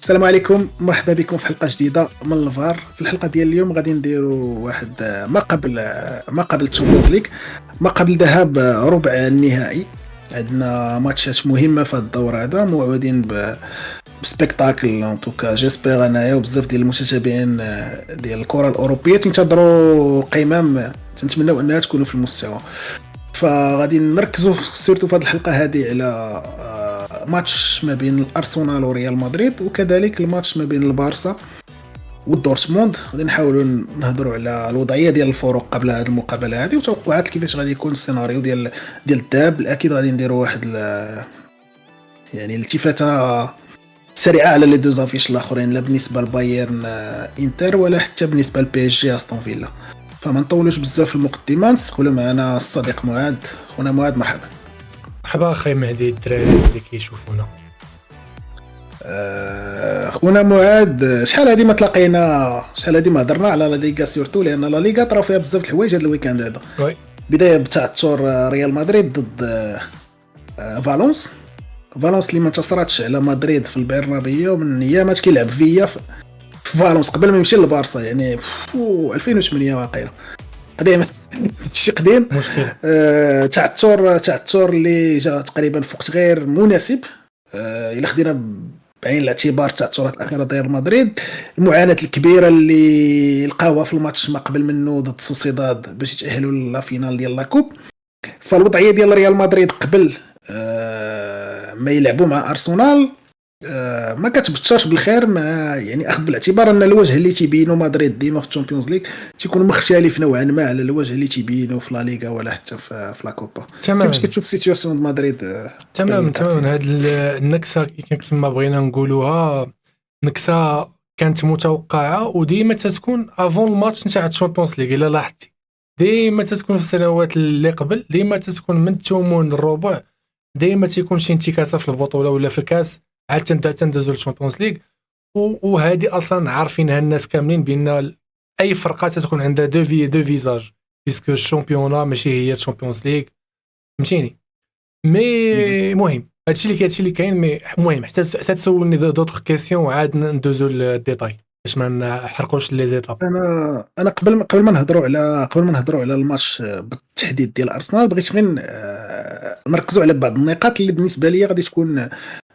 السلام عليكم، مرحبا بكم في حلقه جديده من الفار. في الحلقه ديال اليوم غادي نديروا واحد ما قبل الشامبيونز ليغ، ما قبل ذهاب ربع النهائي. عندنا ماتشات مهمه في الدور هذا، موعودين بسبيكتاكل ان توكا. جيسبر انايا وبزاف ديال المتابعين ديال الكره الاوروبيه تنتظروا قمم، تنتمنوا انها تكونوا في المستوى. فغادي نركزوا سيرتو في هذه الحلقه هذه على ماتش ما بين الارسنال وريال مدريد، وكذلك الماتش ما بين البارسا والدورتموند. غادي نحاولوا نهضروا على الوضعيه ديال الفرق قبل هذه المقابله هذه، وتوقعات كيفاش غادي يكون السيناريو ديال الذهاب. اكيد غادي نديروا واحد يعني التفاته سريعه على لي دو زافيش الاخرين، لا بالنسبه لبايرن انتر ولا حتى بالنسبه لبي اس جي استون فيلا. فما نطولوش بزاف في المقدمه، نسقلوا معنا الصديق معاذ. خونا معاذ مرحبا. مرحبا اخي مهدي، الدراري اللي كيشوفونا. خونا معاذ، شحال هادي ما تلاقينا، شحال هادي ما هضرنا على لا ليغا سورتو، لان لا ليغا طرا فيها بزاف د الحوايج هذا الويكاند هذا. بدايه بتعثر ريال مدريد ضد فالونس اللي ما انتصراتش على مدريد في البرنابيو من ايامات كيلعب فيا في فالونس قبل ما يمشي للبارسا، يعني 2008 واقيلا قديم. شي قديم مشكل. تعثر اللي جا تقريبا في وقت غير مناسب. الا خدينا بعين الاعتبار التعثرات الاخيره ديال مدريد، المعاناه الكبيره اللي لقاوها في الماتش ما قبل منه ضد سوسيداد باش يتاهلوا للفينال ديال لاكوب. فالوضعيه ديال ريال مدريد قبل ما يلعبوا مع ارسنال ما كتبشرش بالخير، مع يعني اخذ بالاعتبار ان الوجه اللي تيبينو مدريد ديما في الشامبيونز ليغ تيكون مختلف نوعا ما على الوجه اللي تيبينو في لا ليغا ولا حتى في لا كوبا. كيفاش كتشوف سيتوياسيون مدريد؟ تمام. هاد النكسه كما بغينا نقولوها، نكسه كانت متوقعه وديما تتكون افون الماتش نتاع الشامبيونز ليغ. الا لاحظتي ديما تتكون في السنوات اللي قبل، ديما تتكون من الثمن الربع، ديما تيكون شي انتكاسه في البطوله ولا في الكاس عاد تندوزو للشامبيونز ليغ. وهذه اصلا عارفينها الناس كاملين بان اي فرقه تكون عندها دو فيزاج، بيسكو الشامبيونا ماشي هي الشامبيونز ليغ، فهمتيني. مي مهم هادشي اللي كاين. مي مهم حتى تسولني دوطخ كيسيون وعاد ندوزو للديتاي باش ما نحرقوش لي زيتاب. انا قبل ما نهضروا على الماتش بالتحديد ديال ارسنال، بغيت غير نركزوا على بعض النقاط اللي بالنسبه لي غادي تكون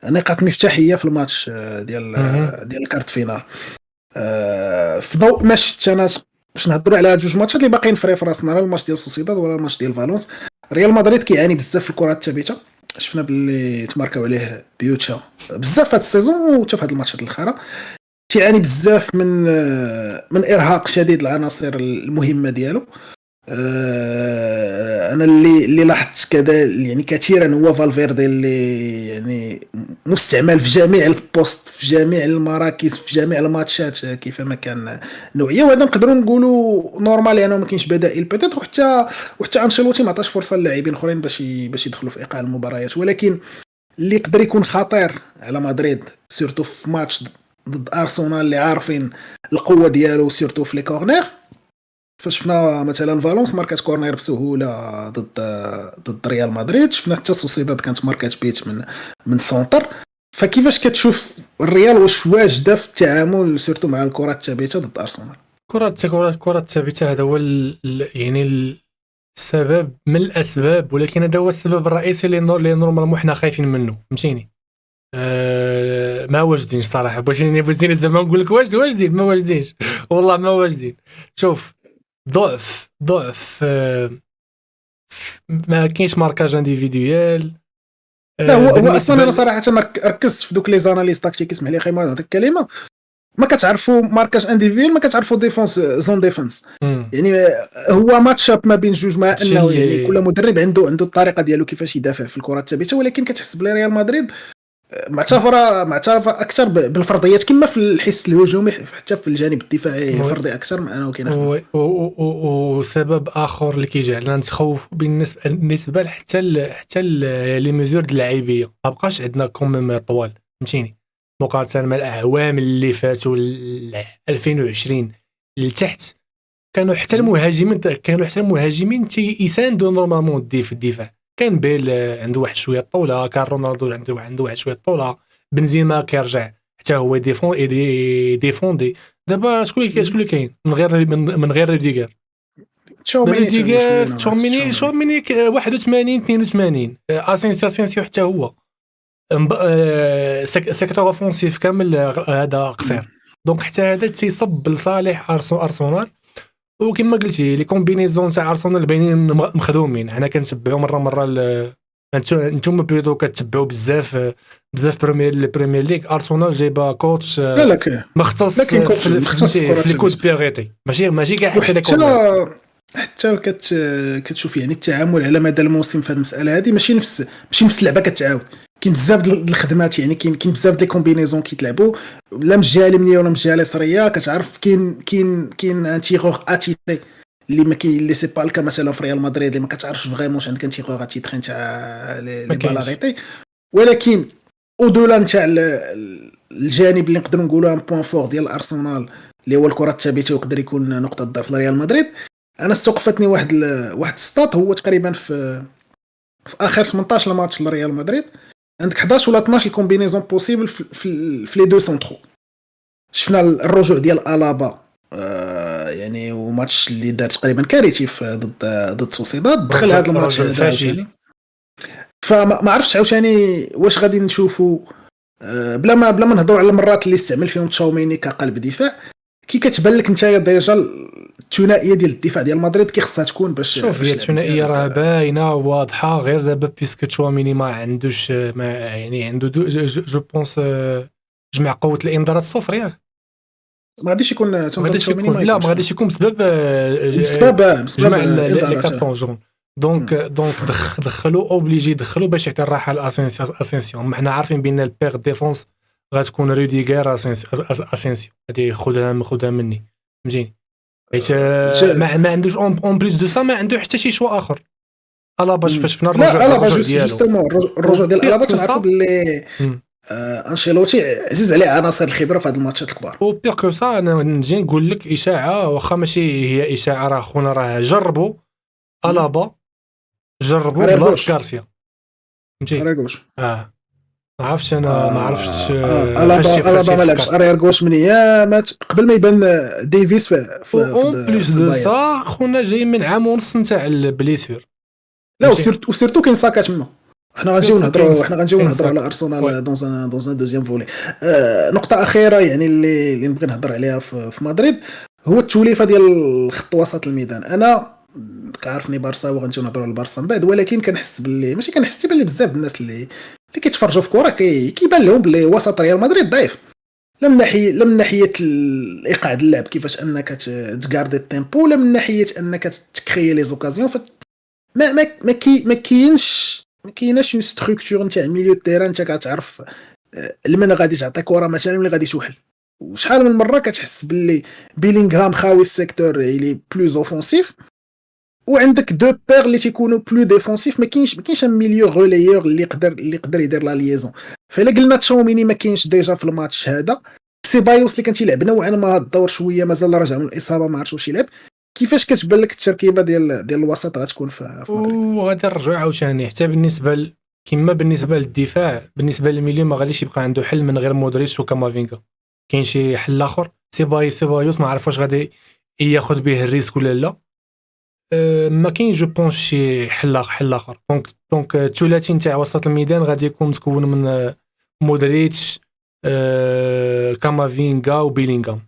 نقاط مفتاحيه في الماتش ديال الكارت فينال. في ضوء ما شفت انا باش نهضروا على جوج ماتشات اللي باقيين فري في راسنا، لا الماتش ديال سوسيداد ولا الماتش ديال فالونس. ريال مدريد كيعاني بزاف في الكرات الثابته، شفنا باللي تماركاو عليه بيوتشا بزاف هاد السيزون وحتى في هاد الماتشات الاخرى. تيعاني بزاف من ارهاق شديد العناصر المهمه ديالو. انا اللي لاحظت كذا يعني كثيرا هو فالفيردي، اللي يعني مستعمل في جميع البوست، في جميع المراكز، في جميع الماتشات كيفما كان نوعيه. وهذا نقدروا نقولوا نورمال لانه ما كاينش بدائل بيتيت، وحتى انشيلوتي ما عطاش فرصه للاعبين اخرين باش يدخلوا في ايقاع المباريات. ولكن اللي يقدر يكون خطير على مدريد سيرتو في ماتش ضد ارسنال اللي عارفين القوه ديالو سيرتو في لي كورنير، فشفنا مثلا فالونس ماركات كورنير بسهوله ضد ريال مدريد، شفنا حتى سوسيداد كانت ماركات بيت من سونتر. فكيفاش كتشوف الريال واش واجده في التعامل سيرتو مع الكرات الثابته ضد ارسنال؟ كرة الثابته هذا هو يعني السبب من الاسباب، ولكن هذا هو السبب الرئيسي اللي نورمالمون حنا خايفين منه، فهمتيني. ما واجدين صراحه، واجدين زعما نقول لك واجدين ما واجدينش، والله ما واجدين. شوف ضعف ما كاينش ماركاج انديفيديوال. لا هو اصلا انا صراحه ركزت في دوك لي زاناليز تاكتيك، اسمح لي اخي ما هذيك الكلمه، ما كتعرفوا ماركاج انديفيديوال، ما كتعرفوا ديفونس زون ديفنس. يعني هو ماتش اب ما بين جوج، مع انه يعني كل مدرب عنده الطريقه ديالو كيفاش يدافع في الكرات الثابته، ولكن كتحس بلي ريال مدريد معترفه اكثر بالفرضيات، كما في الحس الهجومي حتى في الجانب الدفاعي فرضي اكثر من انه كاين. وسبب اخر اللي كيجعلنا نتخوف بالنسبه حتى لي ميزور د اللاعبيه، ما بقاش عندنا كوميم طوال، فهمتيني، مقارنه مع الاعوام اللي فاتوا 2020 لتحت. كانوا حتى المهاجمين يساندوا نورمالمون في الدفاع. كان بيل عنده واحد شويه طوله، كان رونالدو عنده واحد شويه طوله، بنزيما كيرجع حتى هو ديفوندي. دابا شكون اللي كاين من غير روديغر؟ تشاوميني تشاوميني 81 82. اسينسيو حتى هو سيكتور اوفونسيف كامل هذا قصير. دونك حتى هذا تيصب لصالح ارسنال. وكما قلتي لي كومبينيزون تاع ارسنال باينين مخدومين. حنا كنتبعوا مره انتم بيدو كتبعوا بزاف بريمير ليغ. ارسنال جايبه كوتش مختص في الكود بيغيتي ماشي كاع حتى كتشوف يعني التعامل على مدى الموسم في هذه المساله هذه ماشي نفس اللعبه كتعاود. كاين بزاف د الخدمات يعني كاين بزاف دي كومبينيزون كيتلعبوا لا من الجهه اليمنيه ولا من الجهه اليساريه. كتعرف كاين ان تيغور اتيتي اللي ما كاين اللي سي با الكا مثلا في ريال مدريد اللي ما كتعرفش فريمون واش عندك ان تيغور اتيترين تاع لي بالاغيتي. ولكن اودولا تاع الجانب اللي نقدروا نقولوا ان بوين فور ديال ارسنال اللي هو الكره الثابته ويقدر يكون نقطه ضعف لريال مدريد. انا استوقفتني واحد السطات هو تقريبا في اخر 18 ماتش لريال مدريد عندك 11 ولا 12 كومبينيزون بوسيبل في لي دو سونترو. شفنا الرجوع ديال الابا يعني وماتش اللي دار تقريبا كارثي ضد سوسيداد دخل هذا الماتش فاشل. فما عرفتش عاوتاني واش غادي نشوفوا بلا ما نهضروا على المرات اللي استعمل فيهم تشاوميني كقلب دفاع. كي كتبان لك نتايا ديجا الثنائيه ديال الدفاع ديال مدريد كي خصها تكون باش شوف هي الثنائيه راه باينه واضحه. غير دابا بيسكو تشاوميني ما عندوش يعني عنده جو بونس جمع قوه الانذارات صفر ياك. ما غاديش يكون لا ما غاديش يكون بسبب جمع لي كارطون جون. دونك دخلوا اوبليجي يدخلوا باش يعطي الراحه لاسينسيون. ما حنا عارفين بان البيغ ديفونس غتكون روديغر اسينسيو. هذه خذها مني فهمتيني. حيت ما عندوش اون بليس دو سا ما عنده حتى شي شوا اخر. الابا شفنا الرجوع ديالو الرجوع ديال الابا تنعرفوا باللي انشيلوتي عزيز عليه عناصر الخبره في هذه الماتشات الكبار. او بيغ كو سا انا نجي نقول لك اشاعه واخا ماشي هي اشاعه راه خونا راه جربوا الابا جربوا بلاص غارسيا فهمتي. ما عرفتش انا ما عرفتش الابا ما لعبش ارير غوش من ايامات قبل ما يبان ديفيس في اون بليس دو سا خونا جاي من عام ونص نتاع البليسور. لا وسيرتو كاين ساكا تما. حنا غنجيو نهضروا على ارسنال دون ان دوزيام فولي. نقطه اخيره يعني اللي نبغي نهضر عليها في مدريد هو التوليفه ديال خط وسط الميدان. انا كعرفني بارسا وغنجيو نهضروا على البارسا من بعد ولكن كنحس باللي ماشي كنحس باللي بزاف الناس اللي كيتفرجوا في كره كيبان لهم باللي وسط ريال مدريد ضعيف. لا من ناحيه الايقاع اللعب كيفاش انك تغاردي التيمبو لا من ناحيه انك تكريي لي زوكازيون. ما كايناش اون ستركتور نتاع ميليو تيران انت كتعرف لمن غادي تعطي كره مثلا اللي غادي توحل. وشحال من مره كتحس باللي بيلينغهام خاوي السيكتور اللي بلوز اوفونسيف وعندك دو بير اللي تيكونوا بلو ديفونسيف. ما كاينش ان ميليو غوليور اللي يقدر يدير لا ليزون. فالا قلنا تشاوميني ما كاينش ديجا في الماتش هذا. سيبايوس اللي كان تيلعب نوعا ما هاد الدور شويه مازال راجع من الاصابه ما عرفتش واش يلعب. كيفاش كتبان لك التركيبه ديال الوسط غتكون في مدريد؟ وغادي نرجعوا عاوتاني حتى بالنسبه للدفاع بالنسبه للميليو ما غاديش يبقى عنده حل من غير مودريتش وكامافينغا. كاين شي حل اخر سيبايوس ما عرف واش غادي ياخذ به الريسك ولا لا. ما كاين جو بونس شي حل اخر. دونك الثلاثي نتاع وسط الميدان غادي يكون متكون من مودريتش كامافينغا وبيلينغهام.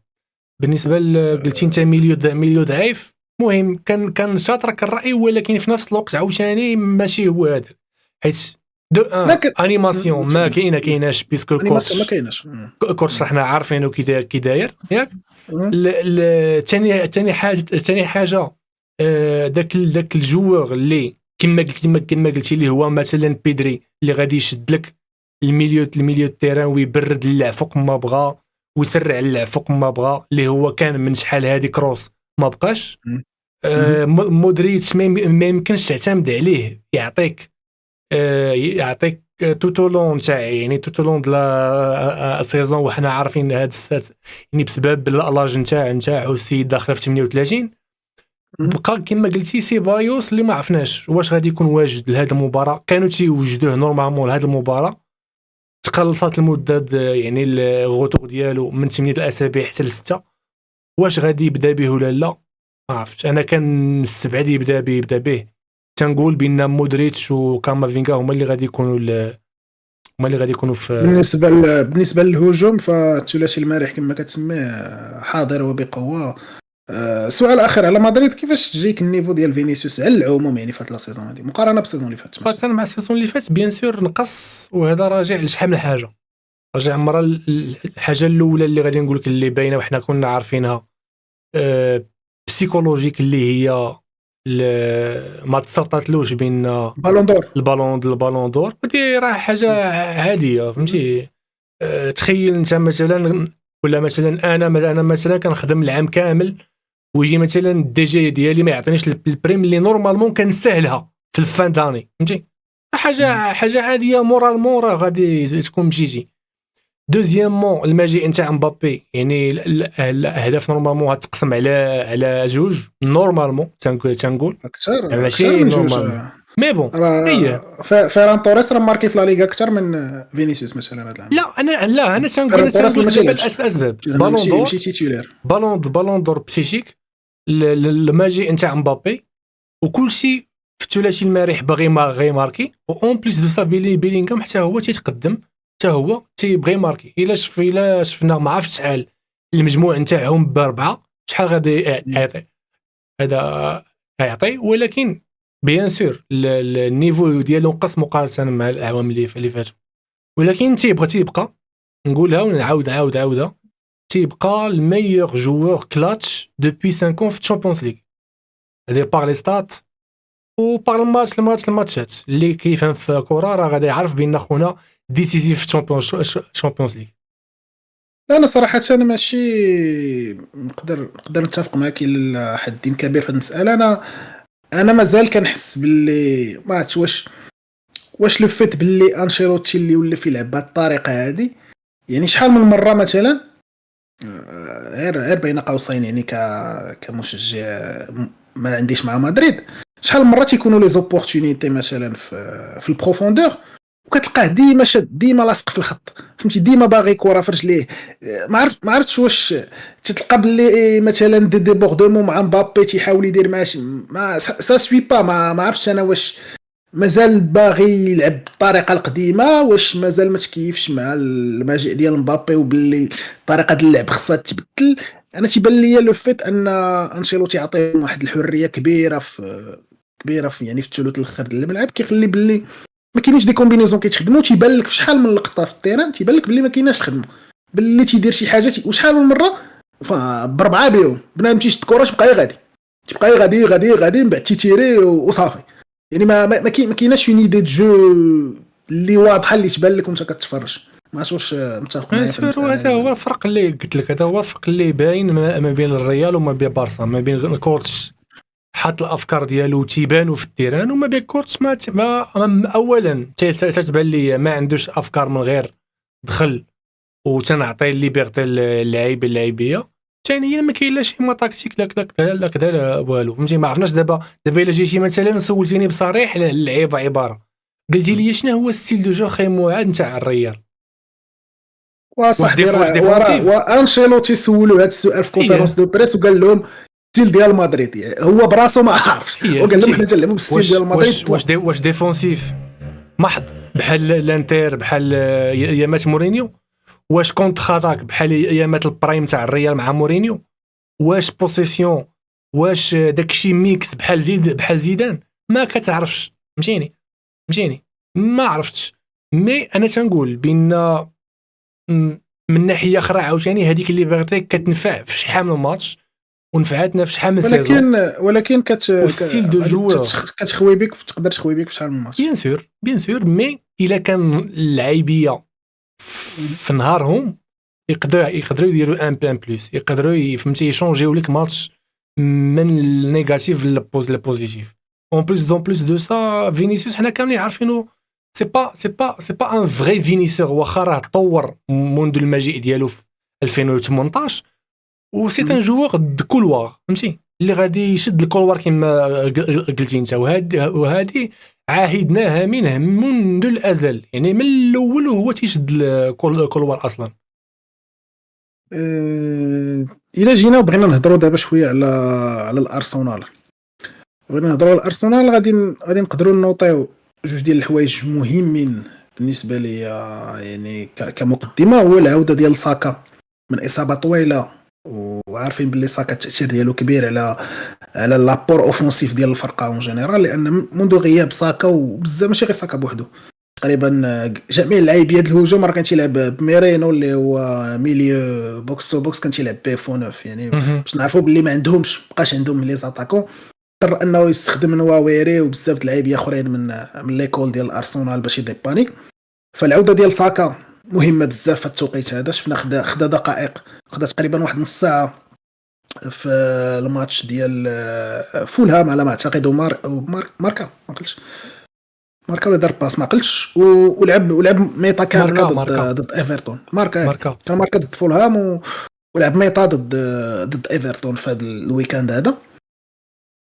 بالنسبه قلتي انت ميليو ضعيف. المهم كان شاطرك الراي ولكن في نفس الوقت عاوتاني ماشي هو هذا. حيت انيماسيون ما كايناش بيسكو كورس ما كايناش كورس حنا عارفينه كي داير ياك. ثاني حاجه داك الجوور اللي كما قلتي اللي هو مثلا بيدري اللي غادي يشد لك الميليو التيران ويبرد اللعب فوق ما بغى ويسرع اللعب فوق ما بغى اللي هو كان من شحال هذه كروس ما بقاش. مودريتش ما يمكنش تعتمد عليه يعطيك توتولون تاع يعني توتولون د لا سيزون. وحنا عارفين هذا السات يعني بسبب لاج نتاعو السيد داخل في 38. بقى كما قلتي سيبايوس اللي ما عرفناش واش غادي يكون واجد لهذه المباراه. كانوا تيوجدوه نورمالمون لهذه المباراه تقلصات المده يعني الغوتور ديالو من 8 الاسابيع حتى ل 6. واش غادي يبدا به ولا لا ما عرفتش. انا كنستبعد يبدا به تنقول بان مودريتش وكامافينغا هما اللي غادي يكونوا في. بالنسبه للهجوم فالثلاثي المرح كما كتسميه حاضر وبقوه. سؤال اخر على مدريد، كيفاش تجيك النيفو ديال فينيسيوس على العموم يعني في هاد لا سيزون هادي مقارنه بالسيزون اللي فات؟ مقارنه مع السيزون اللي فات بيان سور نقص، وهذا راجع لشحال من حاجه. راجع مرة الحاجه الاولى اللي غادي نقول لك اللي باينه وحنا كنا عارفينها بسيكولوجيك، اللي هي ما تسرطاتلوش بين البالون دور ودي راه حاجه عاديه فهمتي. تخيل انت مثلا، ولا مثلا انا مثلا كنخدم العام كامل ويجي مثلا الدي جي ديالي ما يعطينيش البريم اللي نورمالمون كنسهلها في الفان داني فهمتي. حاجه عاديه مورالمون راه غادي تكون بجيجي. دوزيامون المجيء نتاع مبابي يعني الاهداف نورمالمون غتقسم على جوج نورمالمون تنقول اكثر ماشي من جوج. نورمالمون مي بون راه فيران توريس راه ماركي في لا ليغا اكثر من فينيسيوس مثلا هذا العام. لا انا تنقول دابا الاسباب ماشي تيتولير بالون دور بسيشيك المجيء نتاع مبابي وكل شيء في الثلاثي المريح باغي ماركي اون بليس دو سا بيلينغهام حتى هو تيتقدم، حتى هو تيبغي ماركي. الا شفنا ما عرفتش شحال المجموع نتاعهم باربعه شحال غادي يعطي هذا يعطي، ولكن بيان سور النيفو ديالو نقص مقارنه مع الاعوام اللي فاتوا، ولكن تيبقى نقولها ونعاودها تيبقى الميور جوور كلاتش دوبي 5 ans في الشامبيونز ليغ. هذه باغ لي ستات وباغ الماتشات اللي كيفهم في كره راه غادي يعرف بان خونا ديسيزيف في الشامبيونز ليغ. انا صراحه انا ماشي نقدر نتفق معك الى حد كبير في المساله. انا مازال كنحس باللي ما عرفتش واش لو فيت باللي انشيلوتي اللي ولا في يلعب بهذه الطريقه هذه. يعني شحال من مره مثلا غير بين قوسين يعني كمشجع ما عنديش مع مدريد، شحال من مره تيكونوا لي زوبورتونيتي مثلا في البروفوندور وكتلقاه ديما لاصق في الخط فهمتي، ديما باغي كره في رجليه. ما عرفتش واش تتلقى باللي مثلا دي بوردومون مع مبابي تيحاول يدير ما سا سوي با. ما عرفتش انا واش مازال باغي يلعب بالطريقه القديمه، واش مازال ما تكيفش مع المجيء ديال مبابي وباللي طريقه اللعب خصها تبدل. انا تيبان لي لو فيت ان انشيلوتي يعطيهم واحد الحريه كبيره في يعني في الثلث الاخر ديال الملعب، كيخلي باللي ما كاينيش دي كومبينيزون كيتخدموا. تيبان لك في شحال من لقطه في التيران تيبان لك باللي ما كايناش خدمه، باللي تيدير شي حاجه وشحال من مره بربعه بهم بنادم تيشد الكره تبقى غادي من بعد تيتيري وصافي. يعني ما كايناش اون ايدي دو جو اللي واضحه اللي تبان لك وانت كتفرج. ما واش متفق معايا في المسألة؟ هذا هو الفرق اللي قلت لك، هذا هو الفرق اللي باين ما بين الريال وما بين بارسا، ما بين الكورتش حط الافكار ديالو تيبانوا في التيران وما بين كورتش ما اولا تتبان لي ما عندوش افكار من غير دخل وتنعطي ليبرتي اللاعبيه. ثانيا ما كاين لا شي ما تاكتيك لا كذا والو فهمتي. ما عرفناش دابا الا جيتي مثلا سولتيني بصريح اللعيبه عباره قلتي لي شنو هو ستيل دو جو خي معاد نتاع الريال وصاحبي وانشيلوتي سولوا هذا السؤال في كونفيرونس دو بريس وقال لهم ستيل ديال مدريد. هو براسو ما عارفش وقال لهم حنا تنلعبوا بالستيل ديال مدريد. واش ديفونسيف محض بحال الانتر بحال ايامات مورينيو؟ واش كونت خاتاك بحال ايامات البرايم تاع الريال مع مورينيو؟ واش بوسيسيون؟ واش داكشي ميكس بحال زيدان؟ ما كتعرفش مشيني ما عرفتش. مي انا تنقول بان من ناحيه اخرى عاوتاني هذيك اللي بغيتك كتنفع في شحال من ماتش ونفعتنا في شحال من سيزون، ولكن ستيل دو جوور كتخوي بك تقدر تخوي بك في شحال من ماتش. بيان سور مي الا كان اللاعبيه في نهارهم يقدروا يديروا ان بلان بلس، يقدروا فهمتي يشونجيو لك ماتش من النيجاتيف للبوزيتيف. اون بليس دو سا فينيسيوس حنا كاملين عارفينو سي با ان فري فينيسور، واخا راه تطور منذ المجيء ديالو في 2018 و سي ان جوور دو كولوار فهمتي اللي غادي يشد الكولوار كما قلتي انت. وهذه عاهدناها منه منذ الازل، يعني من الاول وهو تيشد الكولوار اصلا. الا جينا وبغينا نهضروا دابا شويه على الارسنال، بغينا نهضروا على الارسنال، غادي نقدروا نوطيو جوج ديال الحوايج مهمين بالنسبه لي، يعني كمقدمه. هو العوده ديال ساكا من اصابه طويله، وعارفين باللي ساكا التاثير ديالو كبير على لابور اوفونسيف ديال الفرقه اون جينيرال، لان منذ غياب ساكا وبزاف ماشي غير ساكا بوحدو، تقريبا جميع اللاعبين ديال الهجوم راه كان تيلعب بميرينو اللي هو ميليو بوكس تو بوكس، كان تيلعب بيفونوف، يعني باش نعرفوا باللي ما بقاش عندهم لي زاتاكون، اضطر انه يستخدم نواويري وبزاف د اللاعبين اخرين من ليكول ديال الارسنال باش يديباني. فالعوده ديال ساكا مهمه بزاف في التوقيت هذا. شفنا خدا دقائق، خدا تقريبا واحد نص ساعه في الماتش ديال فولهام على ما اعتقد، ماركا ما قلتش ماركا ولا دار باس ما قلتش، ولعب ميطا كامله ضد ايفرتون. ماركا كان ماركا ضد فولهام ولعب ميطا ضد ايفرتون في هذا الويكاند هذا.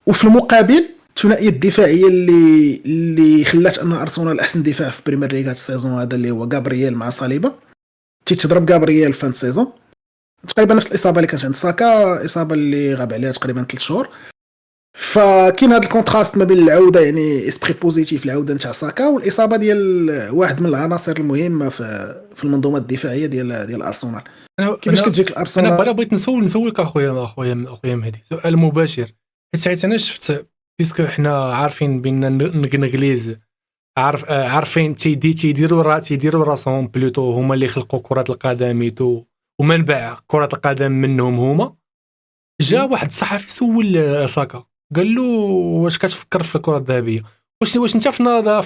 وفي المقابل الثنائيه الدفاعيه اللي خلات ان ارسنال احسن دفاع في بريمير ليغ هذا السيزون هذا، اللي هو غابرييل مع صليبه، تضرب غابرييل في السيزون تقريبا نفس الاصابه اللي كانت عند ساكا، اصابه اللي غاب عليها تقريبا 3 شهور. فكاين هذا الكونتراست ما بين العوده، يعني اسبري بوزيتيف العوده نتاع ساكا، والاصابه ديال واحد من العناصر المهمه في المنظومه الدفاعيه ديال ارسنال. كيفاش كتجيك الارسنال؟ انا بغيت نسولك اخويا مهدي سؤال مباشر، حيت انا شفت بيسكو حنا عارفين بان الانجليز عارفين تيديروا راسهم بلوتو هما اللي خلقوا كره القدم ومنبع كره القدم منهم هما. جا واحد الصحفي سول ساكا قال له واش كتفكر في الكره الذهبيه؟ واش انت في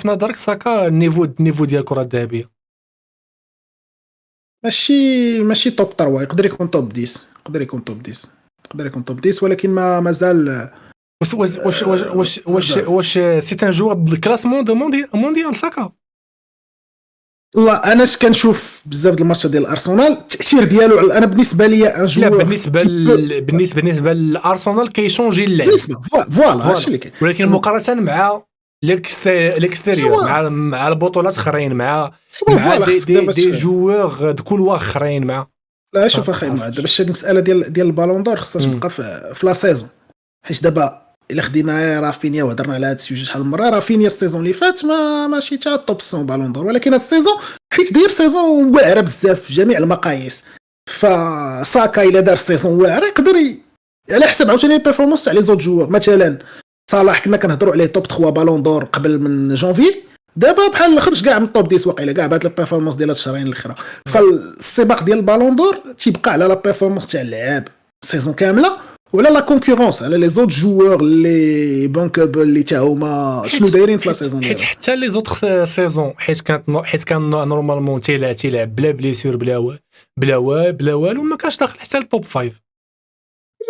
نظرك ساكا النيفو ديال الكره الذهبيه؟ ماشي توب 3، يقدر يكون توب 10، يقدر يكون توب 10 ولكن ما زال. واش سي ان جوار دو كلاسمون دو مونديال ساكا؟ لا انا كنشوف بزاف د الماتشات ديال الارسنال التاثير ديالو، انا بالنسبه لي ان جوار بالنسبه للارسنال كيشونجي اللعب فوالا هادشي اللي كاين، ولكن مقارنه مع الاكستيريور مع البطولات اخرين مع دي جوور دو كولوار اخرين مع. لا شوف اخي معد، باش هاد المساله ديال البالون دور خصها تبقى في لا سيزون، حيت دابا الا خدينا رافينيا وهضرنا على هذا السوجي شحال من مره، رافينيا السيزون اللي فات ماشي تاع توب 100 بالون دور، ولكن هذا السيزون حيت داير سيزون واعره بزاف في جميع المقاييس. فساكا الا دار سيزون واعره يقدر على حسب عاوتاني البيرفورمانس تاع لي زوت جوور. مثلا صلاح كنا كنهضروا عليه توب 3 بالون دور قبل من جونفي، دابا بحال خرج كاع من التوب 10 واقيلا كاع بهاد البيرفورمانس ديال هاد الشهرين الاخرى. فالسباق ديال البالون دور تيبقى على لا بيرفورمانس تاع اللاعب سيزون كامله، ولا لا كونكورونس على لي زوت جوور اللي بانكابل اللي تا هما شنو دايرين في لا سيزون. حيت حتى لي زوت سيزون حيت كان نورمالمون تيلعب بلا بليسور بلا والو، ما كانش داخل حتى التوب 5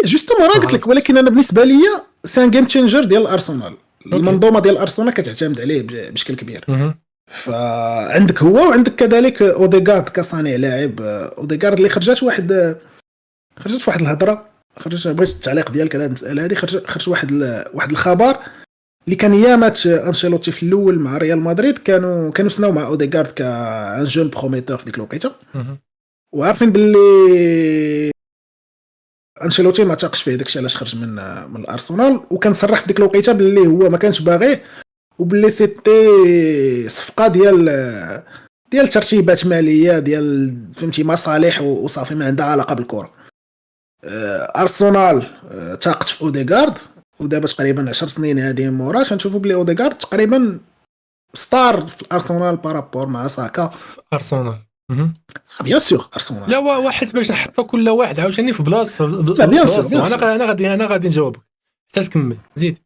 جوستومون. راه قلت لك، ولكن انا بالنسبه لي سي ان جيم تشينجر ديال الارسنال. المنظومه ديال الارسنال كتعتمد عليه بشكل كبير. فعندك هو وعندك كذلك اوديغارد كصانع لاعب. اوديغارد اللي خرجت واحد الهضره، بغيت التعليق ديالك على هذه المساله هذه. خرج واحد الخبر اللي كان يامات انشيلوتي في الاول مع ريال مدريد، كانوا سناو مع اوديغارد كان جون بروميتور في ديك الوقيته، وعارفين باللي انشيلوتي ما تاقش فيه داكشي علاش خرج من الارسنال، وكان صرح في ديك الوقيته باللي هو ما كانش باغيه، وباللي سيتي صفقه ديال ترتيبات ماليه ديال فهمتي مصالح وصافي، ما عندها علاقه بالكره. ارسنال تاقت في اوديغارد، ودابا تقريبا 10 سنين هذه مورا تنشوفوا بلي اوديغارد تقريبا ستار في الارسنال بارابور مع ساكا في ارسنال. بيان سور ارسنال. لا واحد باش نحطوا كل واحد عاوتاني في بلاصه. لا بيان سور انا غادي نجاوبك حتى تكمل زيد.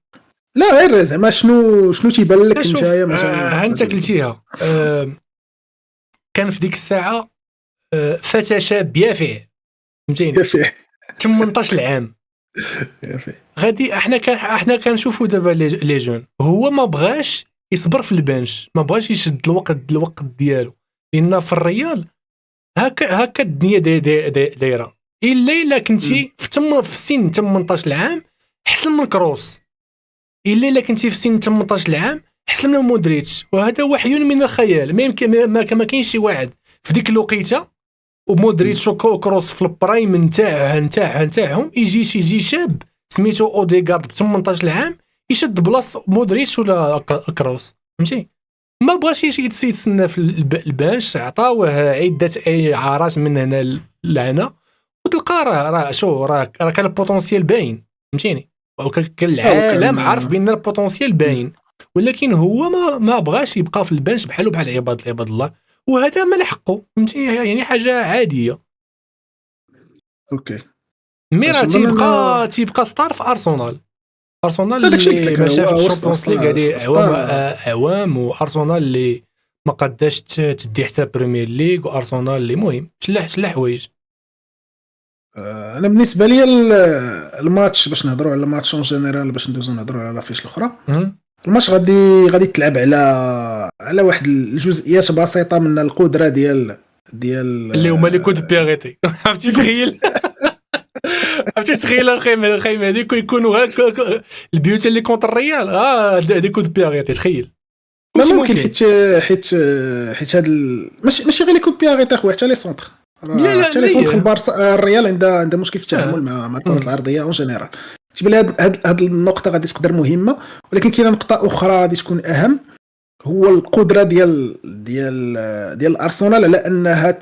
لا غير زعما شنو تيبان لك نتايا مثلا انت قلتيها. كان في ديك الساعه فتى شاب يافع، فهمتيني، 18 عام غادي. احنا كنشوفوا دابا لي جون، هو ما بغاش يصبر في البنش، ما بغاش يشد الوقت ديالو، لان في الريال هكا الدنيا دايره. الا كنتي في سن 18 عام احسن من كروس، الا كنتي في سن 18 عام احسن من مودريتش، وهذا وحي من الخيال. ما يمكن ما كاينش شي واحد في ديك الوقيته ومودريتش وكروس في البرايم نتاعهم يجي شاب سميتو اوديغارد ب 18 عام يشد بلاص مودريتش ولا كروس، فهمتي؟ ما بغاش يتسنى في البنش، عطاوه عده اعارات من هنا لهنا وتلقى راه كان البوتونسيال باين، فهمتيني؟ وكان العالم عارف بان البوتونسيال باين، ولكن هو ما بغاش يبقى في البنش بحال عباد الله، وهذا من حقه، فهمتي؟ يعني حاجه عاديه. اوكي مي راه أنا تيبقى ستار في ارسنال داكشي قلت اللي لك، ما شاف هو الشامبيونز ليغ هذه ستار. اعوام، وارسنال اللي ما قداش تدي حتى بريمير ليغ، وارسنال اللي مهم شلا حوايج. انا بالنسبه لي الماتش، باش نهضروا على الماتش اون جينيرال، باش ندوزو نهضروا على لافيش الاخرى. الماتش غادي تلعب على واحد الجزئيات بسيطه من القدره ديال اللي هما لي كود بيغيتي. عرفتي تخيل الخيمه هذيك يكونوا البيوت اللي كونتر الريال دي كود بيغيتي، تخيل. لا ممكن حيت هاد ماشي غير لي كود بيغيتي اخويا، حتى لي سونتر. حتى لي سونتر البارسا الريال عندها مشكل في التعامل مع الكرات العرضيه اون جينيرال. تيبان لي هاد النقطه غادي تقدر مهمه، ولكن كاينه نقطه اخرى غادي تكون اهم، هو القدره ديال الارسنال على انها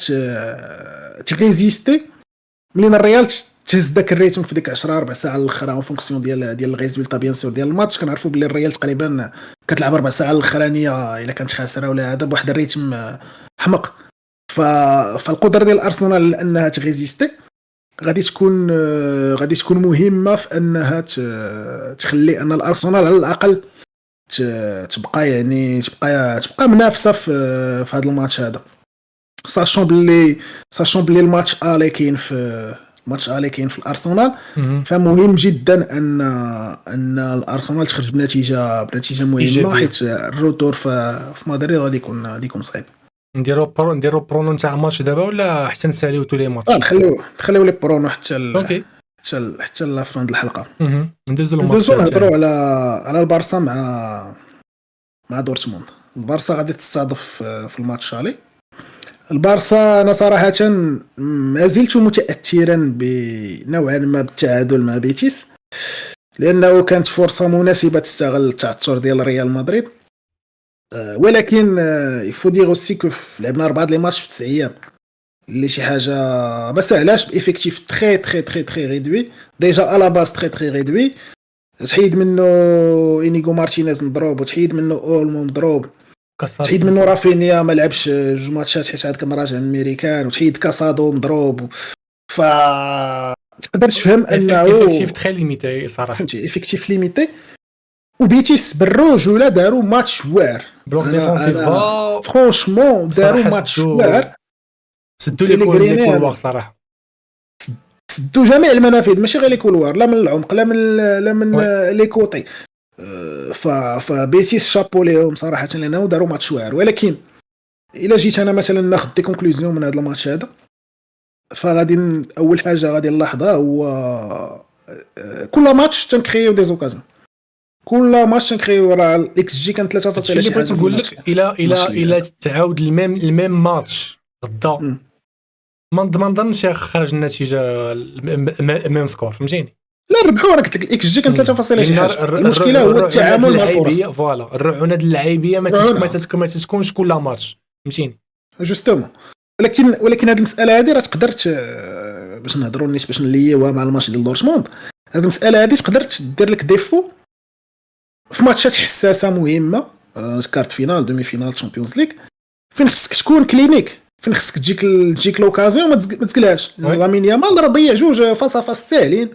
تريزيستي ملي الريال تهز داك الريتم في ديك 10 4 ساعات الاخرى اون فونكسيون ديال الريزولتا بيان سور ديال الماتش. كنعرفوا بلي الريال تقريبا كتلعب 4 ساعات الاخرانيه الا كانت خاسره ولا هذا بواحد الريتم حمق. فالقدره ديال الارسنال انها تريزيستي غادي تكون مهمه في انها تخلي ان الارسنال على الاقل تبقى منافسه في هذا الماتش هذا. ساشون بلي الماتش الي كاين في الارسنال، فمهم جدا ان الارسنال تخرج بنتيجه مهمه، حيت الروتور في مدريد غادي يكون صعيب. نديرو برونو نتاع الماتش دابا ولا حتى نساليو تو لي ماتش؟ نخليو لي برونو حتى اوكي حتى لافان الحلقه. ندوزو الماتش نهضروا على البارسا مع دورتموند. البارسا غادي تستضيف في الماتش علي. البارسا انا صراحه ما زلت متاثرا بنوعا ما بالتعادل مع بيتيس، لانه كانت فرصه مناسبه تستغل التعثر ديال ريال مدريد، ولكن يفو دير اوسي كو لعبنا 4 لي ماتش في 9 ايام، اللي شي حاجه ما سهلاش، بافيكتيف تري تري تري تري ريدوي ديجا على باس تري تري ريدوي. تحيد منه انيغو مارتينيز مضروب، وتحيد منه اولمو مضروب، تحيد منه رافينيا ما لعبش 2 ماتشات حيت عاد كان راجع من الميريكان، وتحيد كاسادو مضروب. ف تقدر تفهم انه افيكتيف تري ليميتي صراحه، فهمتي افيكتيف ليميتي. وبيتيس بالرجوله داروا ماتش واعر، بلوك ديفونسيف فرونشمون داروا ماتش واعر، سدوا لي كولوار صراحه، سدوا جميع المنافذ، ماشي غير لي كولوار، لا من العمق لا من لي كوتي. فبيتيس شابو ليهم صراحه، لانه داروا ماتش واعر. ولكن الا جيت انا مثلا ناخذ دي كونكلوزيون من هذا الماتش هذا، فغادي اول حاجه غادي نلاحظها هو كل ماتش تنكريو دي زوكازيون، كل ماتش تنكريو راه الاكس جي كان 3.6. اللي بغيت نقول لك الى تعاود الميم ماتش غدا ما نظنش خرج النتيجه ميم سكور، فهمتيني؟ لا ربحوا، انا قلت لك الاكس جي كان 3.6 شي حاجه. المشكله هو التعامل مع الفرص، فوالا الرعونه اللعيبيه ما تكونش كل ماتش، فهمتيني؟ جوستومون. ولكن هذه المساله هذه راه تقدرت باش نهضروا نيت باش نليوها مع الماتش ديال دورتموند. هذه المساله هذه تقدر دير لك ديفو في ماتشات حساسه مهمه، كارت فينال دومي فينال تشامبيونز ليغ، فين خصك تكون كلينيك، فين خصك تجيك لوكازيون ما تسقلهاش. لامين يامال راه ضيع 2 فاس ساهلين،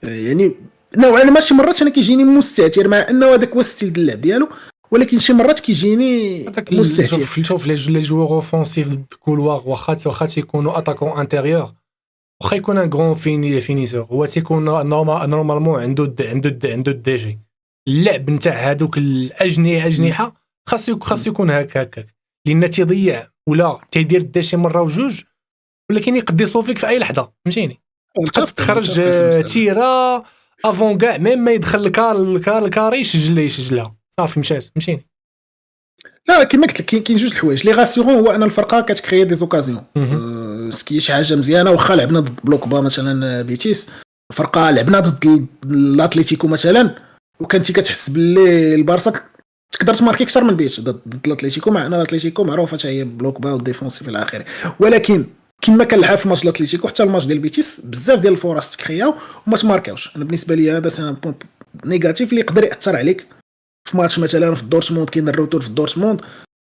يعني نوعا ما شي مرات انا كيجيني مستهتر، مع انه هذاك هو ستيل ديال اللعب ديالو، ولكن شي مرات كيجيني مستهتر. شوف لي جوور اوفونسيف كولوار واخا تيكونوا اتاكون انتيريور، واخا يكون ان غران فينيسور، هو تيكون نورمالمون عنده دي جي. اللعب نتاع هذوك الاجنحه خاصو يكون هكاك، لان تيضيع ولا تيدير دا شي مره وجوج، ولكن يقدر يصوفيك في اي لحظه، فهمتيني؟ تقدر تخرج تيرا افون كاع ميم ما يدخل الكاري يسجلها صافي مشات، فهمتيني؟ لا كما قلت لك كاين جوج الحوايج لي غاسيغون. هو ان الفرقه كتكريي دي زوكازيون سكي شي حاجه مزيانه. واخا لعبنا ضد بلوكبا مثلا بيتيس الفرقه لعبنا ضد الاتليتيكو مثلا وكنتي كتحس باللي البارسا تقدر تماركي اكثر من بيت ضد الاتليتيكو مع ان الاتليتيكو معروفه حتى هي بلوكبا والديفونسيف الى اخره. ولكن كما كنلعب في ماتش الاتليتيكو حتى الماتش ديال بيتيس بزاف ديال الفرص تكرياو وما تماركاوش. انا بالنسبه لي هذا سان بوين نيجاتيف اللي يقدر ياثر عليك في ماتش مثلا في دورتموند. كاين الروتور في دورتموند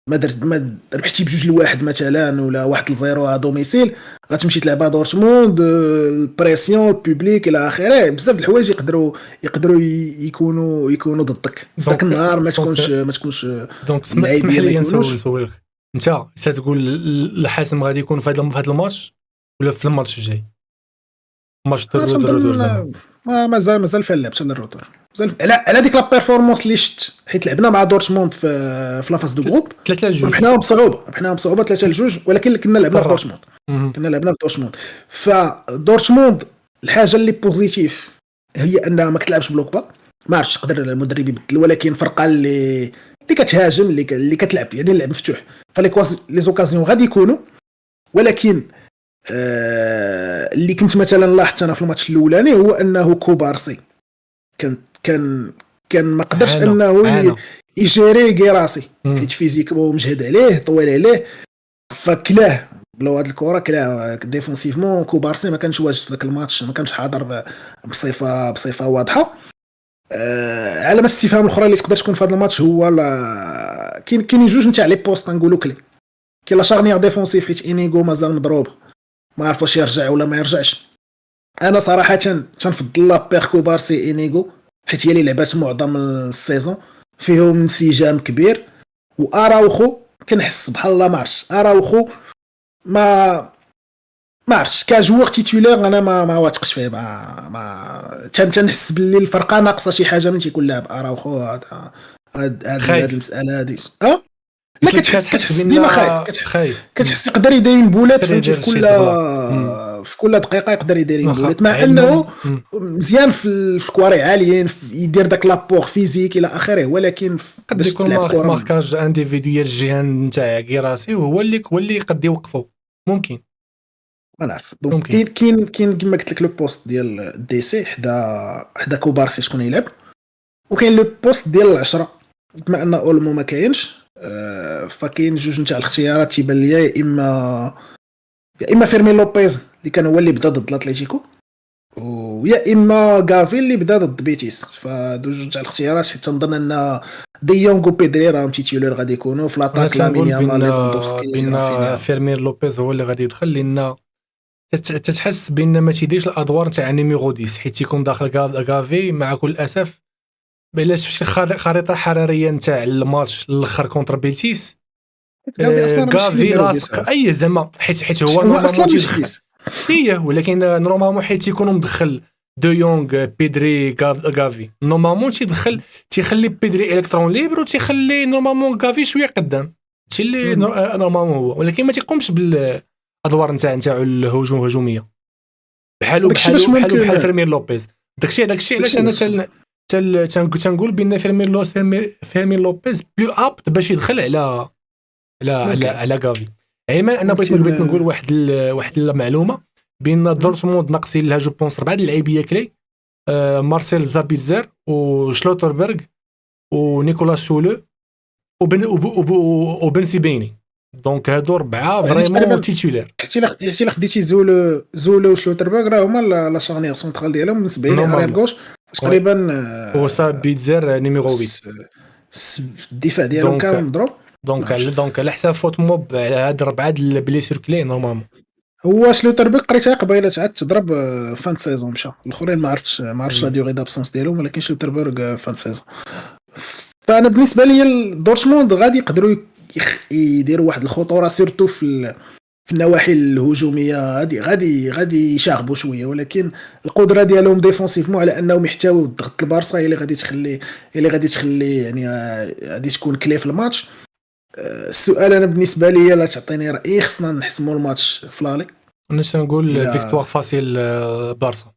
ما ربحتي بجوج لواحد مثلا ولا 1-0 ا دوميسيل غتمشي تلعبها دورتموند البريسيون البوبليك الى اخره. بزاف د الحوايج يقدروا يكونوا ضدك في ذاك النهار. ما تكونش دونك اسمح لي نسولك انت تقول الحاسم غادي يكون في هذا الماتش ولا في الماتش الجاي ماتش الروتور زعما مازال فيها اللعب حتى الروتور على ديك لا بيرفورمانس اللي شت حيت لعبنا مع دورتموند في لافاز دو جروب 3-2 ربحناهم بصعوبه 3-2 ولكن كنا لعبنا في دورتموند فدورتموند الحاجه اللي بوزيتيف هي انها ما كتلعبش بلوكبا. ما عرفتش يقدر المدرب يبدل ولكن فرقه اللي كتهاجم اللي كتلعب يعني اللعب مفتوح لي زوكازيون غادي يكونوا. ولكن اللي كنت مثلا لاحظت انا في الماتش الاولاني هو انه كوبارسي كان ما قدرش انه يجيري كيراسي حيت فيزيك مجهد عليه طويل عليه فكلاه بلا هاد الكره كلاه ديفونسيفمون. كوبارسي ما كانش واجد في ذاك الماتش ما كانش حاضر بصفه واضحه. على ما استفهام الاخرى اللي تقدر تكون في هذا الماتش هو كاين جوج نتاع لي بوست نقولوا كلي. كاين لا شارنيير ديفونسيف حيت انيغو مازال مضروب ما عرفوش يرجع ولا ما يرجعش. انا صراحه تنفضل لابير كوبارسي انيغو حيت هي اللي لعبات معظم السيزون فيهم انسجام كبير. واراوخو كنحس بحال الله ما عرفتش اراوخو ما عرفتش كجوور تيتولير انا ما واثقش فيه. ما تنحس باللي الفرقه ناقصه شي حاجه من تيكون لاعب اراوخو. هذا المساله هذه لا كتحس ديما خايف كتحس يقدر يدير بولات في كل دقيقه يقدر يدير بولات مع انه مزيان في الكواري عاليين يدير داك لابور فيزيك الى اخره. ولكن قد يكون ماركاج انديفيدويال جيهان نتاع كيراسي وهو اللي قد يوقفوا ممكن ما نعرف. دونك كاين كما قلت لك لو بوست ديال دي سي حدا كوبارسي شكون يلعب وكاين لو بوست ديال العشرة بما ان اولمو ما كاينش. فكاين جوج نتاع الاختيارات تيبان ليا يا اما فيرمين لوبيز اللي كان هو اللي بدا ضد الاتليتيكو ويا اما غافي اللي بدا ضد بيتيس. فدو جوج نتاع الاختيارات حيت تنظن ان ديونغ وبيدري راهم تيتيولر غادي يكونوا في لاطاك لامين يامال ليفاندوفسكي بين فيرمين لوبيز هو اللي غادي يدخل لان تتحس بان ما تيديرش الادوار نتاع نيميرو 10 حيت تيكون داخل غافي. مع كل اسف بلا شفتي خريطه حراريه نتاع الماتش الاخر كونتر بيتيس غافي لاصق اي زعما حيت هو نورمالمون تيدخل هي ولكن نورمالمون حيت تيكونوا مدخل دو يونغ بيدري غافي نورمالمون تيخلي بيدري الكترون ليبر وتيخلي نورمالمون غافي شويه قدام هادشي اللي نورمالمون هو. ولكن ما تيقومش بالادوار نتاع الهجوميه بحال فيرمين لوبيز. داكشي علاش انا تنقول بان فيرمين لوبيز بلو ابت باش يدخل على غافي. علما انا بغيت نقول واحد المعلومه بان دورتموند ناقصين لها جو بونس 4 اللاعبيه كلي مارسيل زابيتزر وشلوتربرغ ونيكولاس سولو وبن سيبيني. دونك هادو 4 فريمون تيتولير. حتى الا خديتي زولو وشلوتربرغ راه هما لا شارنيير سونترال ديالهم بالنسبه لي ارير غوش تقريبا. هو سابيتزر نيميرو 8 الدفاع ديالو كان مضروب. دونك على حساب فوت موب هاد 4 البليسور كلي نورمالمون. هو شلوتربرغ قريتها قبيله عاد تضرب فان سيزون مشى الاخرين ما عرفتش لا ديوري دابسونس ديالهم ولكن شلوتربرغ فان سيزون. فانا بالنسبه لي دورتموند غادي يقدروا يديروا واحد الخطوره سيرتو في النواحي الهجوميه غادي يشاغبوا شويه. ولكن القدره ديالهم ديفونسيفمون على انهم يحتويوا ضغط البارسا هي اللي غادي تخلي يعني غادي تكون كلي في الماتش. السؤال انا بالنسبه لي لا تعطيني راي خصنا نحسموا الماتش فلالي. انا نقول فيكتوار فاسيل بارسا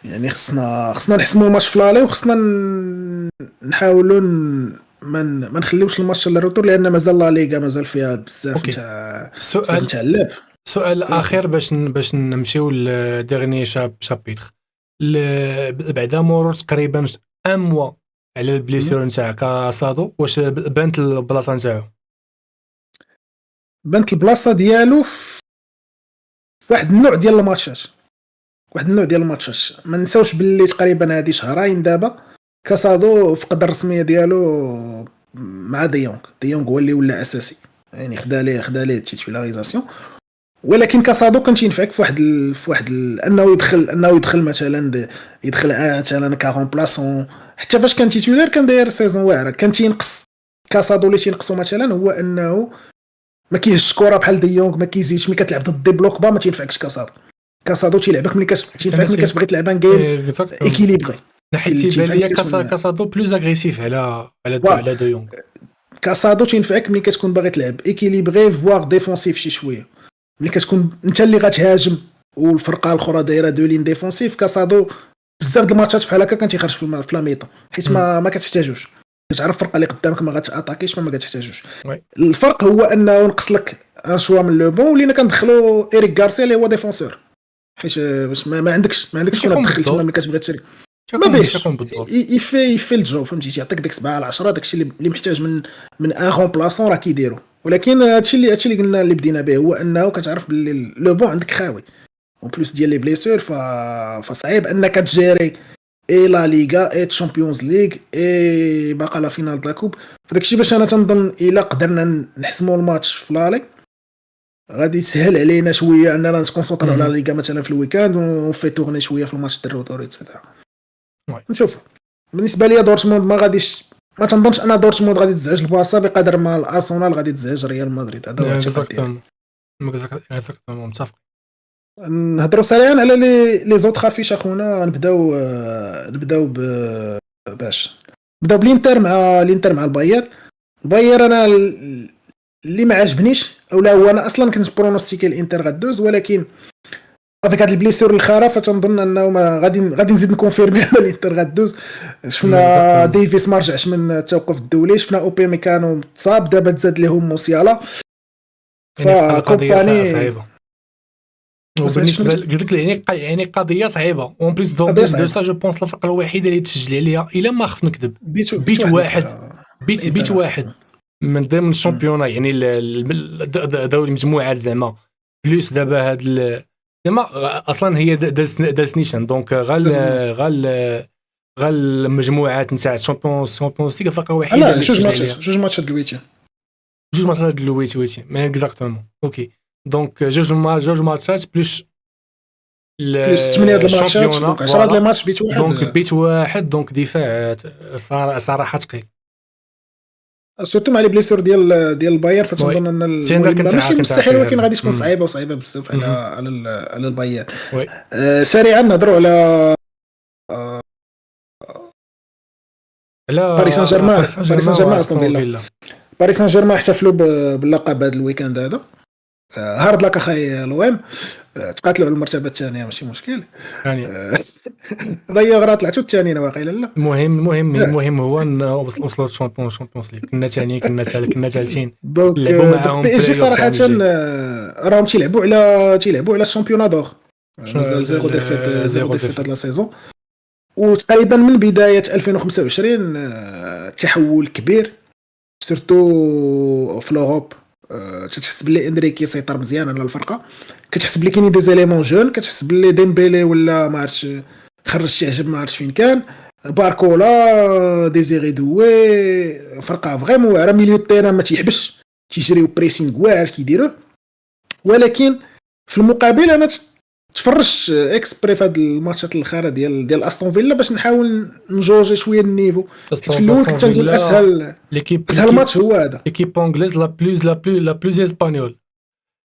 يعني خصنا نحسموا الماتش فلالي وخصنا نحاولوا ما نخليوش الماتش للروتور، لان مازال لا ليغا مازال فيها بزاف أوكي. نتاع السؤال اللعب. اخر باش نمشيو لديرني شابيتر بعدا مرور تقريبا ان موا على البليسيور نتاع كاسادو، واش بانت البلاصه نتاعو؟ بانت البلاصه ديالو في واحد النوع ديال الماتشات، ما نساوش باللي تقريبا هذه شهرين دابا كاسادو فقد الرسميه ديالو مع ديونغ هو اللي ولا اساسي، يعني خدا ليه تيتولاريزاسيون. ولكن كاسادو كان تينفعك في واحد انه يدخل مثلا مثلا كارونبلاسون. حتى فاش كان تيتولار كان داير سيزون واعره، كان تينقص كاسادو اللي تينقصو مثلا هو انه ما كيهش كره بحال ديونغ، ما كيزيدش ملي كتلعب ضد دي بلوك با، ما تينفعكش كاسادو تيلعبك ملي كتبغي تلعبها جيم ايكيليبري. حيت تيبان ليا كاسادو بلوز اغريسيف على ديونغ. كاسادو تينفعك ملي كتكون باغي تلعب ايكيليبري فوار ديفونسيف شي شويه، ملي كتكون انت اللي غتهاجم والفرقه الاخرى دايره دو لين ديفونسيف. كاسادو بزاف د الماتشات بحال هكا كان تيخرج في لاميطون، حيت ما كتحتاجوش، كتعرف الفرقه اللي قدامك ما غاتاتاكيش، فما كتحتاجوش. الفرق هو انه نقص لك ان شوا من لو بون، ولينا كندخلو ايريك غارسيا اللي هو ديفونسور، حيت باش ما عندكش شكون تدخل تما ملي كتبغي تشري. ما بيش يفي الجو، فهمتي، تيعطيك ديك 7 على 10، داكشي اللي محتاج من ان رومبلاسون راه كيديرو. ولكن هادشي اللي قلنا اللي بدينا به هو انه كتعرف باللي لو بون عندك خاوي اون بليس ديال لي بليسور، فصعيب انك تجيري اي لا ليغا اي تشامبيونز ليغ اي باقا لا فينال د لا كوب. فداكشي باش انا تنظن الا قدرنا نحسموا الماتش في لالي غادي يسهل علينا شويه اننا نتكونسونطرو على لا ليغا مثلا في الويكاند ونفي تورني شويه في الماتش ديال الروتور ايتترا. نشوف. بالنسبه لي دورتموند ما غاديش، ما تنظنش ان دورتموند غادي تزعج البارسا بقدر ما الارسنال غادي تزعج ريال مدريد. هذا هو التفاصيل. متفق. نهضروا سريعا على لي زوط خافيش اخونا. نبداو باش نبداو بالانتر مع الباير. انا اللي ما عجبنيش او لا هو انا اصلا كنت برونوستيكي الانتر غدوز، ولكن افيك هاد البليسور الخرا فتنظن انه ما غادي نزيد نكونفيرمي ان الانتر غدوز. شفنا ديفيس ما رجعش من التوقف الدولي، شفنا اوبي ميكانو متصاب، دابا تزاد لهم موسيالا. فكومباني صعيبه وبالنسبه قلت لك يعني قضيه صعيبه. اون بليس دو سا جو بونس الفرقه الوحيده اللي تسجل عليها الا ما خفت نكذب بيت واحد من ضمن الشامبيونا، يعني دوري المجموعات زعما بلوس دابا هاد زعما اصلا هي داز نيشان دونك غال المجموعات نتاع الشامبيونز ليغ الفرقه الوحيده اللي جوج ماتشات الويتي ما اكزاكتومون. اوكي دونك جوج ماتشات بلوس 8 د الماتشات، دونك 10 د الماتش بيت واحد، دونك بيت واحد، دونك دفاع صراحه ثقيل سورتو مع لي بليسور ديال الباير. فتنظن ان ماشي مستحيل، ولكن غادي تكون صعيبه بزاف على الباير. سريعا نهضروا على باريس سان جيرمان باريس سان جيرمان احتفلوا باللقب هذا الويكاند هذا. هارد لك اخاي لويم، تقاتلوا على المرتبه الثانيه ماشي مشكل يعني ضيع غرات طلعتوا الثانيين واقيلا. لا المهم هو ان وصلوا الشامبيونز ليغ، كنا ثاني كنا ثالثين لعبوا معاهم بي اس جي صراحه راهم تيلعبوا على الشامبيون دور، مازال زيرو ديفيت هاد لا سيزون. وتقريبا من بدايه 2025 تحول كبير سورتو في لوروب. تتحس باللي انريكي سيطر مزيان على الفرقه، كتحس بلي كاينين دي زيليمون جون، كتحس باللي ديمبيلي ولا ما عرفتش خرج شي عجب ما عرفتش فين كان، باركولا ديزيري دوي، فرقه فريمون واعره. ميليو التيران ما تيحبش، تيجريو بريسينغ واعر كيديروه. ولكن في المقابل انا تفرجت اكسبري في هاد الماتشات الاخيره ديال استون فيلا باش نحاول نجوجي شويه النيفو. في الاول كنت نقول اسهل ماتش هو هذا. ليكيب انجليز لا بلوز اسبانيول،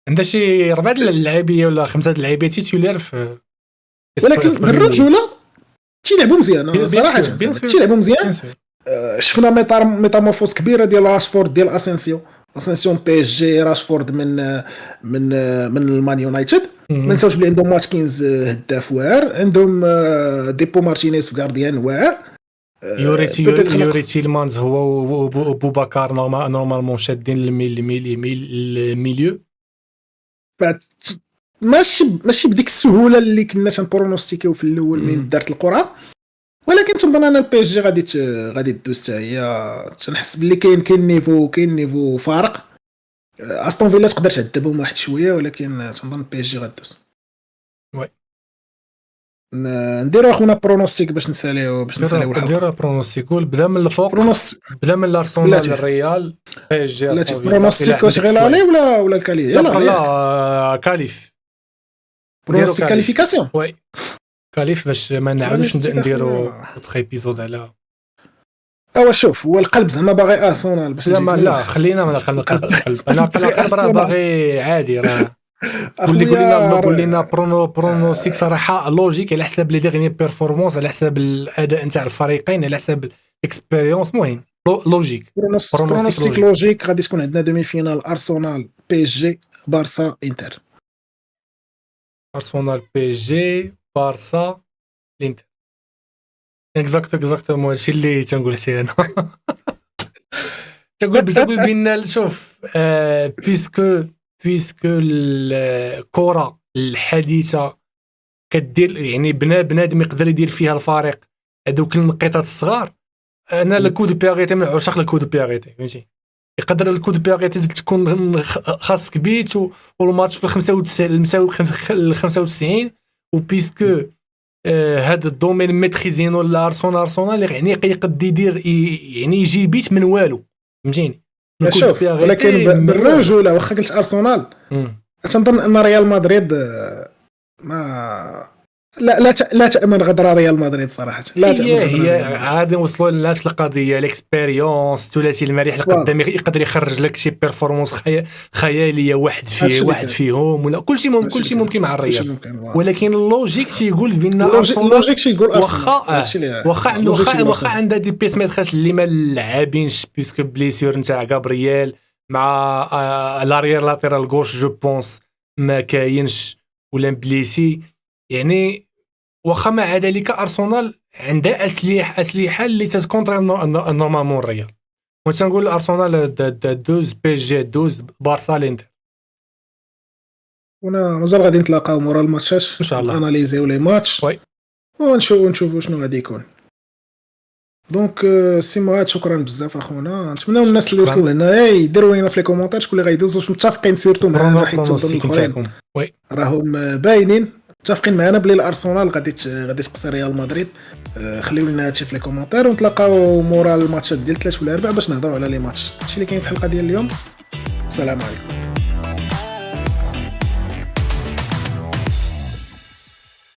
عندها شي 4 اللاعبيه ولا 5 اللاعبيه تيتولير في، ولكن بالرجوله تيلعبوا مزيان صراحه، تيلعبوا مزيان. شفنا ميتامورفوز كبيره ديال راشفورد ديال اسينسيون بي اس جي، راشفورد من المان يونايتد. ما نساوش بلي عندهم واتكنز هداف واعر، عندهم ديبو مارتينيز في غارديان واعر، peut-être يوري تيلمانز هو وبوبكار نورمالمون شادين الميليو. بعد ماشي بديك السهوله اللي كنا تنبرونوستيكيو في الاول من دارت القرعه، ولكن تنظن ان البي اس جي غادي تدوز حتى هي. تنحس باللي كاين نيفو فارق. استون فيلا تقدر تعذبهم واحد شويه، ولكن تنظن البي اس جي غادوز. وي نديرو اخونا برونوستيك باش نساليو الحلقه. نديرو برونوستيكول بدا من الفوق، بدا من الارسنال للريال بي اس جي استون فيلا. برونوستيك واش غير عليه ولا الكالي؟ يلا لا كاليف برونوستيك كاليفيكاسيون. وي كاليف باش ما نعاودوش نديرو اوتر ايبيزود على شوف هو القلب زعما باغي ارسنال باش لا خلينا من القلب. انا القلب راه باغي عادي راه. قول لنا برونوستيك صراحه لوجيك على حساب لي ديغني بيرفورمانس، على حساب الاداء نتاع الفريقين، على حساب الاكسبيريونس. مهم لوجيك برونوستيك لوجيك. غادي تكون عندنا دومي فينال ارسنال بي اس جي بارسا انتر. ارسنال بي اس جي بارسا انتر. اكزاكتومون هادشي اللي تنقول حتى انا. تقول بينا شوف بيسكو الكره الحديثه كدير يعني بنادم يقدر يدير فيها الفريق هذوك النقيطات الصغار. انا الكود بيغيتي من عشاق الكود بيغيتي، فهمتي؟ يقدر الكود بيغيتي تكون خاصك بيت والماتش في 95 وبيسكو هذا الدومين ميتريزينو لارسنال يعني يقد يدير يعني يجي بيت من والو، فهمتيني؟ شوف ولكن بالرجوله واخا قلت ارسنال تنظن ان ريال مدريد ما لا تامن غدرة ريال مدريد صراحه. لا هي عادي وصلوا لنفس القضيه. الاكسبيريونس ثلاثي المريح القدام يقدر يخرج لك شي بيرفورمانس خياليه واحد فيهم ولا كل شيء ممكن مع الريال. ولكن اللوجيك تيقول بان اللوجيك تيقول واخا عندها دي بيس ميتريس اللي ما لاعبينش بيسكو بليسيور نتاع غابرييل مع لاريير لاتيرال غوش جو بونس ما كاينش ولا بليسي. يعني واخا مع ذلك ارسنال عندها اسلحه اللي تكونتر نورمالمون الريال. وتنقول ارسنال 12 بي جي 12 بارسا الانتر. مازال غادي نتلاقاو مورا الماتشات ان شاء الله اناليزيو لي ماتش وي ونشوفوا شنو غادي يكون. دونك سي مواد شكرا بزاف اخونا. نتمنى الناس اللي وصلوا لهنا يديروا لنا في لي كومونتير شكون اللي غيدوز، واش متفقين سيرتو معنا حيت تنظن وي راهم باينين متفقين معنا بلي الارسنال غادي تقصي ريال مدريد. خليو لنا هادشي في لي كومونتير ونتلاقاو مورا الماتشات ديال 3 ولا 4 باش نهضروا على لي ماتش. هادشي اللي كاين في الحلقه ديال اليوم. السلام عليكم.